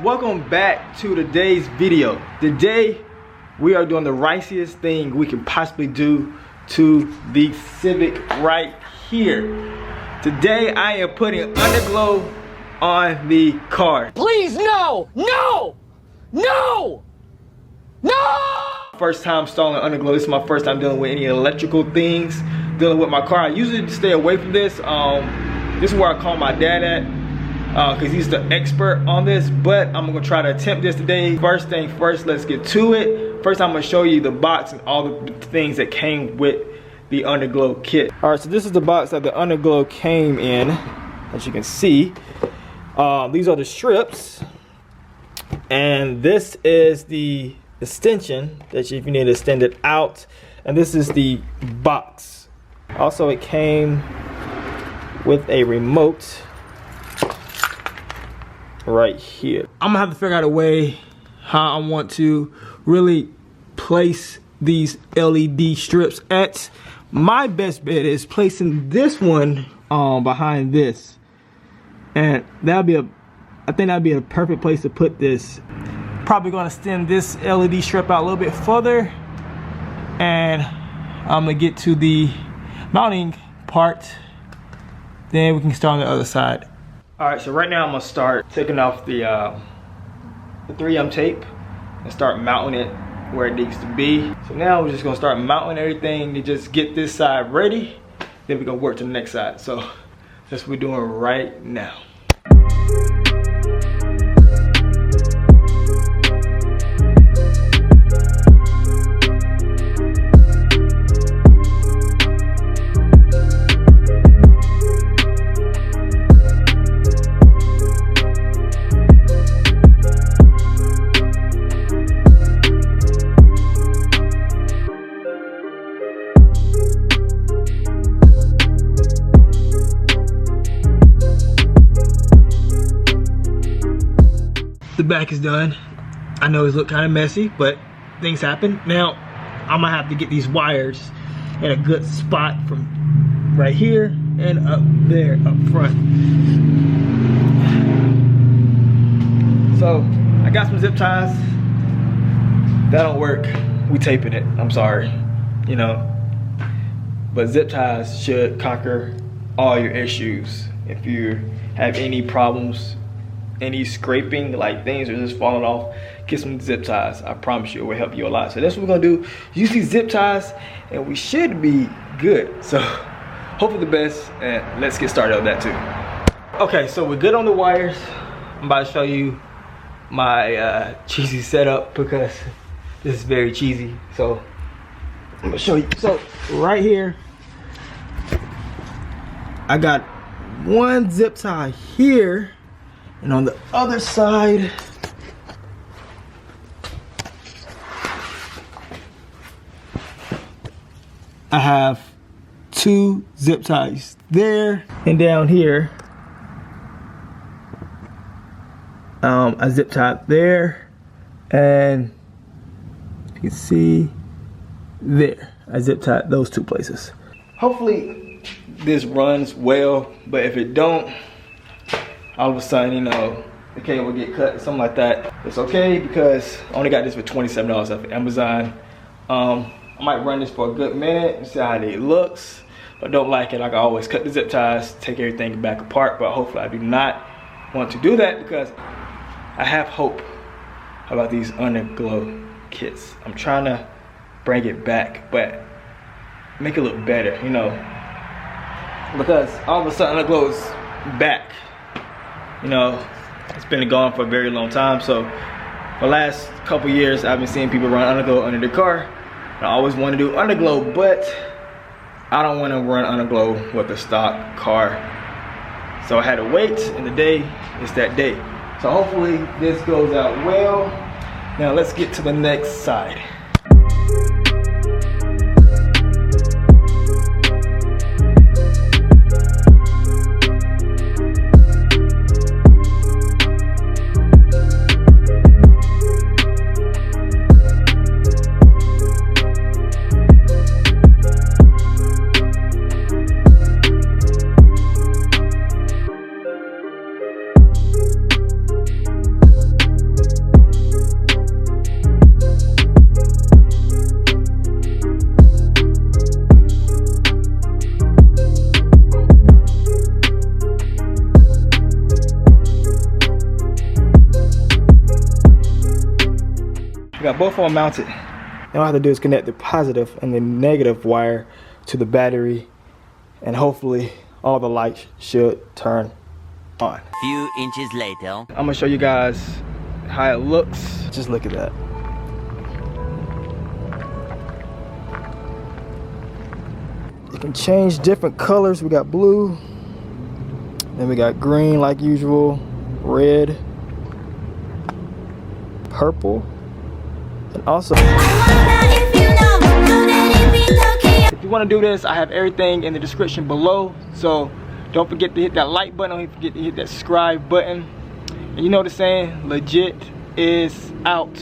Welcome back to today's video. Today we are doing the riciest thing we can possibly do to the Civic right here. Today I am putting Underglow on the car. Please, no! No! No! No! First time installing Underglow. This is my first time dealing with any electrical things, dealing with my car. I usually stay away from this. This is where I call my dad at, because he's the expert on this, but I'm gonna try to attempt this today. First thing first, let's get to it. First, I'm gonna show you the box and all the things that came with the Underglow kit. All right, so this is the box that the Underglow came in, as you can see. These are the strips, and this is the extension that if you need to extend it out, and this is the box. Also, it came with a remote right here. I'm gonna have to figure out a way how I want to really place these LED strips at. My best bet is placing this one behind this, and I think that'd be a perfect place to put this. Probably gonna extend this LED strip out a little bit further, and I'm gonna get to the mounting part, then we can start on the other side. All right, so right now I'm gonna start taking off the 3M tape and start mounting it where it needs to be. So now we're just gonna start mounting everything to just get this side ready. Then we're gonna work to the next side. So that's what we're doing right now. The back is done. I know it's look kind of messy, but things happen. Now, I'm gonna have to get these wires in a good spot from right here and up there, up front. So, I got some zip ties. That don't work. We taping it, I'm sorry, you know. But zip ties should conquer all your issues. If you have any problems, any scraping, like things are just falling off, get some zip ties. I promise you it will help you a lot. So that's what we're gonna do. Use these zip ties and we should be good. So hope for the best, and let's get started on that too. Okay, so we're good on the wires. I'm about to show you my cheesy setup because this is very cheesy. So I'm gonna show you. So right here, I got one zip tie here, and on the other side, I have two zip ties there, and down here, I zip tied there, and you can see there, I zip tied those two places. Hopefully this runs well, but if it don't, all of a sudden, you know, the cable will get cut, something like that. It's okay because I only got this for $27 off of Amazon. I might run this for a good minute and see how it looks. But don't like it, I can always cut the zip ties, take everything back apart. But hopefully I do not want to do that because I have hope about these Underglow kits. I'm trying to bring it back, but make it look better, you know. Because all of a sudden Underglow is back. You know, it's been gone for a very long time. So for the last couple years, I've been seeing people run Underglow under their car. And I always want to do Underglow, but I don't want to run Underglow with a stock car. So I had to wait, and the day is that day. So hopefully this goes out well. Now let's get to the next side. got both of them mounted. And all I have to do is connect the positive and the negative wire to the battery, and hopefully all the lights should turn on. Few inches later. I'm gonna show you guys how it looks. Just look at that. You can change different colors. We got blue, then we got green like usual, red, purple, and also if you want to do this, I have everything in the description below, so don't forget to hit that like button, don't forget to hit that subscribe button. And you know the saying, legit is out.